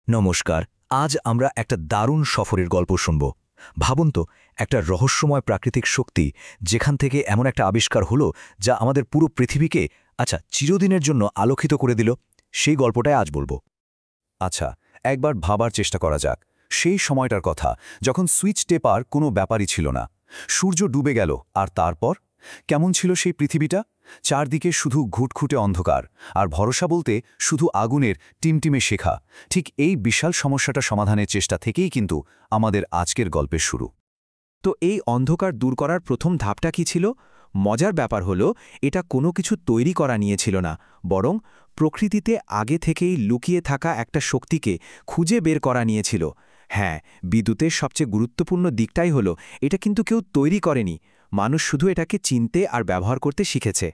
নমস্কার। আজ আমরা একটা দারুণ সফরের গল্প শুনব। ভাবুন তো, একটা রহস্যময় প্রাকৃতিক শক্তি যেখান থেকে এমন একটা আবিষ্কার হলো যা আমাদের পুরো পৃথিবীকে চিরদিনের জন্য আলোকিত করে দিল। সেই গল্পটাই আজ বলবো। আচ্ছা, একবার ভাবার চেষ্টা করা যাক সেই সময়টার কথা যখন সুইচ টেপার কোনো ব্যাপারই ছিল না। সূর্য ডুবে গেল, আর তারপর কেমন ছিল সেই পৃথিবীটা? চারদিকে শুধু ঘুটঘুটে অন্ধকার, আর ভরসা বলতে শুধু আগুনের টিমটিমে শেখা। ঠিক এই বিশাল সমস্যাটা সমাধানের চেষ্টা থেকেই কিন্তু আমাদের আজকের গল্পের শুরু। তো এই অন্ধকার দূর করার প্রথম ধাপটা কি ছিল? মজার ব্যাপার হলো, এটা কোনো কিছু তৈরি করা নিয়েছিল না, বরং প্রকৃতিতে আগে থেকেই লুকিয়ে থাকা একটা শক্তিকে খুঁজে বের করা নিয়েছিল। হ্যাঁ, বিদ্যুতের সবচেয়ে গুরুত্বপূর্ণ দিকটাই হলো, এটা কিন্তু কেউ তৈরি করেনি, মানুষ শুধু এটাকে চিনতে আর ব্যবহার করতে শিখেছে।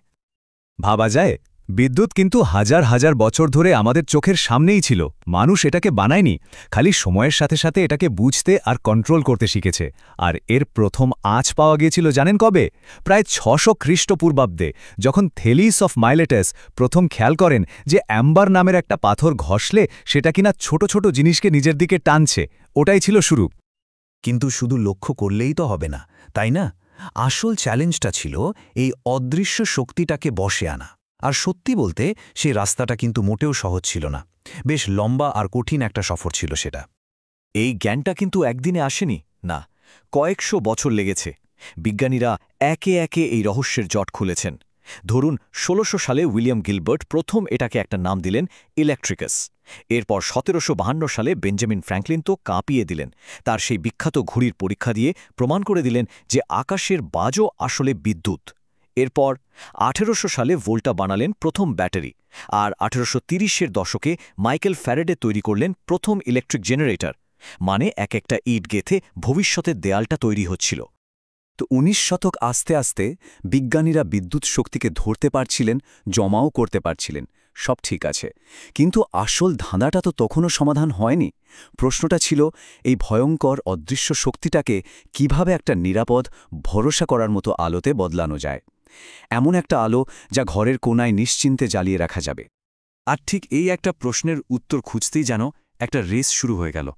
ভাবা যায়, বিদ্যুৎ কিন্তু হাজার হাজার বছর ধরে আমাদের চোখের সামনেই ছিল। মানুষ এটাকে বানায়নি, খালি সময়ের সাথে সাথে এটাকে বুঝতে আর কন্ট্রোল করতে শিখেছে। আর এর প্রথম আঁচ পাওয়া গিয়েছিল জানেন কবে? প্রায় ৬০০ খ্রিস্টপূর্বাব্দে, যখন থেলিস অফ মাইলেটাস প্রথম খেয়াল করেন যে অ্যাম্বার নামের একটা পাথর ঘষলে সেটা কিনা ছোট ছোট জিনিসকে নিজের দিকে টানছে। ওটাই ছিল শুরু। কিন্তু শুধু লক্ষ্য করলেই তো হবে না, তাই না? আসল চ্যালেঞ্জটা ছিল এই অদৃশ্য শক্তিটাকে বশে আনা। আর সত্যি বলতে সেই রাস্তাটা কিন্তু মোটেও সহজ ছিল না। বেশ লম্বা আর কঠিন একটা সফর ছিল সেটা। এই জ্ঞানটা কিন্তু একদিনে আসেনি, না, কয়েকশো বছর লেগেছে। বিজ্ঞানীরা একে একে এই রহস্যের জট খুলেছেন। ধরুন, ১৬০০ সালে উইলিয়াম গিলবার্ট প্রথম এটাকে একটা নাম দিলেন ইলেকট্রিকাস। এরপর ১৭৫২ সালে বেঞ্জামিন ফ্র্যাঙ্কলিন তো কাঁপিয়ে দিলেন। তার সেই বিখ্যাত ঘড়ির পরীক্ষা দিয়ে প্রমাণ করে দিলেন যে আকাশের বাজও আসলে বিদ্যুৎ। এরপর ১৮০০ সালে ভোল্টা বানালেন প্রথম ব্যাটারি, আর ১৮৩০-এর দশকে মাইকেল ফ্যারাডে তৈরি করলেন প্রথম ইলেকট্রিক জেনারেটর। মানে এক একটা ইট গেঁথে ভবিষ্যতের দেয়ালটা তৈরি হচ্ছিল। তো ১৯ শতক আস্তে আস্তে বিজ্ঞানীরা বিদ্যুৎ শক্তিকে ধরতে পারছিলেন, জমাও করতে পারছিলেন, সব ঠিক আছে। কিন্তু আসল ধাঁধাটা তো তখনও সমাধান হয়নি। প্রশ্নটা ছিল, এই ভয়ঙ্কর অদৃশ্য শক্তিটাকে কিভাবে একটা নিরাপদ, ভরসা করার মতো আলোতে বদলানো যায়। এমন একটা আলো যা ঘরের কোনায় নিশ্চিন্তে জ্বালিয়ে রাখা যাবে। আর ঠিক এই একটা প্রশ্নের উত্তর খুঁজতেই যেন একটা রেস শুরু হয়ে গেল।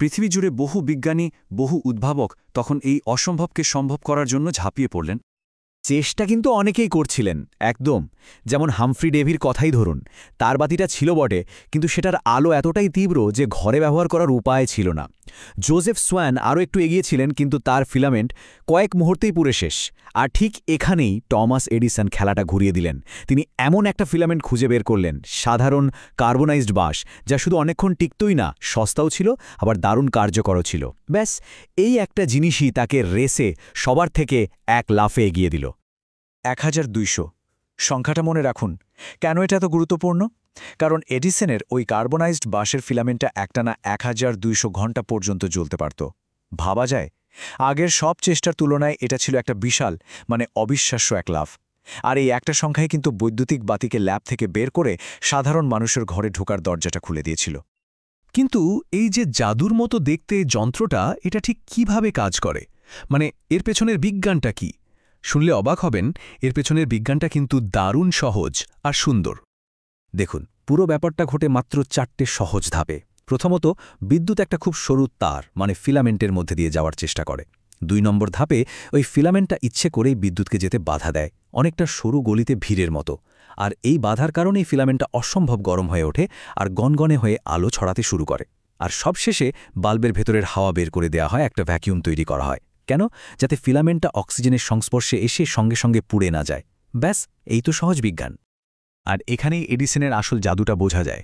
পৃথিবী জুড়ে বহু বিজ্ঞানী, বহু উদ্ভাবক তখন এই অসম্ভবকে সম্ভব করার জন্য ঝাঁপিয়ে পড়লেন। চেষ্টা কিন্তু অনেকেই করছিলেন, একদম। যেমন হামফ্রি ডেভির কথাই ধরুন, তার বাতিটা ছিল বটে, কিন্তু সেটার আলো এতটাই তীব্র যে ঘরে ব্যবহার করার উপায় ছিল না। জোসেফ সোয়ান আরও একটু এগিয়েছিলেন, কিন্তু তার ফিলামেন্ট কয়েক মুহূর্তেই পুড়ে শেষ। আর ঠিক এখানেই টমাস এডিসন খেলাটা ঘুরিয়ে দিলেন। তিনি এমন একটা ফিলামেন্ট খুঁজে বের করলেন, সাধারণ কার্বনাইজড বাঁশ, যা শুধু অনেকক্ষণ টিকতই না, সস্তাও ছিল, আবার দারুণ কার্যকরও ছিল। ব্যাস, এই একটা জিনিসই তাকে রেসে সবার থেকে এক লাফে এগিয়ে দিল। ১২০০ সংখ্যাটা মনে রাখুন। কেন এটা এত গুরুত্বপূর্ণ? কারণ এডিসনের ওই কার্বনাইজড বাঁশের ফিলামেন্টটা একটানা ১২০০ ঘণ্টা পর্যন্ত জ্বলতে পারত। ভাবা যায়, আগের সব চেষ্টার তুলনায় এটা ছিল একটা বিশাল, অবিশ্বাস্য এক লাফ। আর এই একটা সংখ্যায় কিন্তু বৈদ্যুতিক বাতিকে ল্যাব থেকে বের করে সাধারণ মানুষের ঘরে ঢোকার দরজাটা খুলে দিয়েছিল। কিন্তু এই যে জাদুর মতো দেখতে যন্ত্রটা, এটা ঠিক কিভাবে কাজ করে? এর পেছনের বিজ্ঞানটা কি? শুনলে অবাক হবেন, এর পেছনের বিজ্ঞানটা কিন্তু দারুণ সহজ আর সুন্দর। দেখুন, পুরো ব্যাপারটা ঘটে মাত্র ৪টে সহজ ধাপে। প্রথমত, বিদ্যুৎ একটা খুব সরু তার ফিলামেন্টের মধ্যে দিয়ে যাওয়ার চেষ্টা করে। ২ নম্বর ধাপে ওই ফিলামেন্টটা ইচ্ছে করেই বিদ্যুৎকে যেতে বাধা দেয়, অনেকটা সরু গলিতে ভিড়ের মতো। আর এই বাধার কারণেই ফিলামেন্টটা অসম্ভব গরম হয়ে ওঠে আর গনগনে হয়ে আলো ছড়াতে শুরু করে। আর সবশেষে বাল্বের ভেতরের হাওয়া বের করে দেওয়া হয়, একটা ভ্যাকিউম তৈরি করা হয়। কেন? যাতে ফিলামেন্টটা অক্সিজেনের সংস্পর্শে এসে সঙ্গে সঙ্গে পুড়ে না যায়। ব্যাস, এই তো সহজ বিজ্ঞান। আর এখানেই এডিসনের আসল জাদুটা বোঝা যায়।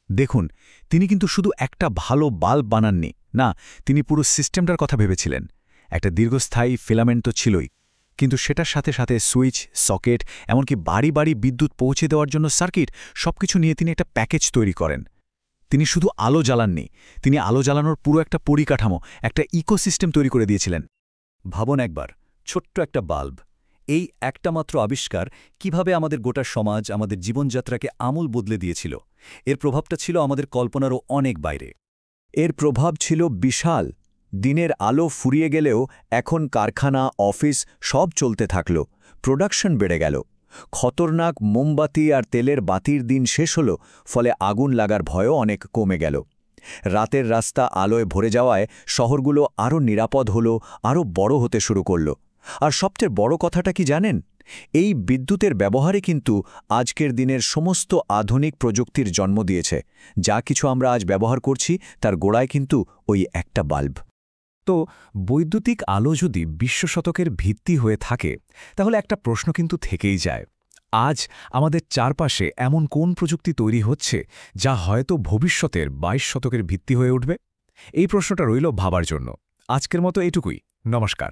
দেখুন, তিনি কিন্তু শুধু একটা ভালো বাল্ব বানাননি, না, তিনি পুরো সিস্টেমটার কথা ভেবেছিলেন। একটা দীর্ঘস্থায়ী ফিলামেন্ট তো ছিলই, কিন্তু সেটার সাথে সাথে সুইচ, সকেট, এমনকি বাড়ি বাড়ি বিদ্যুৎ পৌঁছে দেওয়ার জন্য সার্কিট, সবকিছু নিয়ে তিনি একটা প্যাকেজ তৈরি করেন। তিনি শুধু আলো জ্বালাননি, তিনি আলো জ্বালানোর পুরো একটা পরিকাঠামো, একটা ইকোসিস্টেম তৈরি করে দিয়েছিলেন। ভাবুন একবার, ছোট্ট একটা বাল্ব, এই একটা মাত্র আবিষ্কার কিভাবে আমাদের গোটা সমাজ, আমাদের জীবনযাত্রাকে আমূল বদলে দিয়েছিল। এর প্রভাবটা ছিল আমাদের কল্পনারও অনেক বাইরে। এর প্রভাব ছিল বিশাল। দিনের আলো ফুরিয়ে গেলেও এখন কারখানা, অফিস সব চলতে থাকল। প্রোডাকশন বেড়ে গেল। খতরনাক মোমবাতি আর তেলের বাতির দিন শেষ হল, ফলে আগুন লাগার ভয়ও অনেক কমে গেল। রাতের রাস্তা আলোয় ভরে যাওয়ায় শহরগুলো আরও নিরাপদ হলো, আরও বড় হতে শুরু করল। আর সবচেয়ে বড় কথাটা কি জানেন? এই বিদ্যুতের ব্যবহারে কিন্তু আজকের দিনের সমস্ত আধুনিক প্রযুক্তির জন্ম দিয়েছে। যা কিছু আমরা আজ ব্যবহার করছি তার গোড়ায় কিন্তু ওই একটা বাল্ব। তো বৈদ্যুতিক আলো যদি বিশ্ব শতকের ভিত্তি হয়ে থাকে, তাহলে একটা প্রশ্ন কিন্তু থেকেই যায়। আজ আমাদের চারপাশে এমন কোন প্রযুক্তি তৈরি হচ্ছে যা হয়তো ভবিষ্যতের ২২ শতকের ভিত্তি হয়ে উঠবে? এই প্রশ্নটা রইল ভাবার জন্য। আজকের মতো এটুকুই। নমস্কার।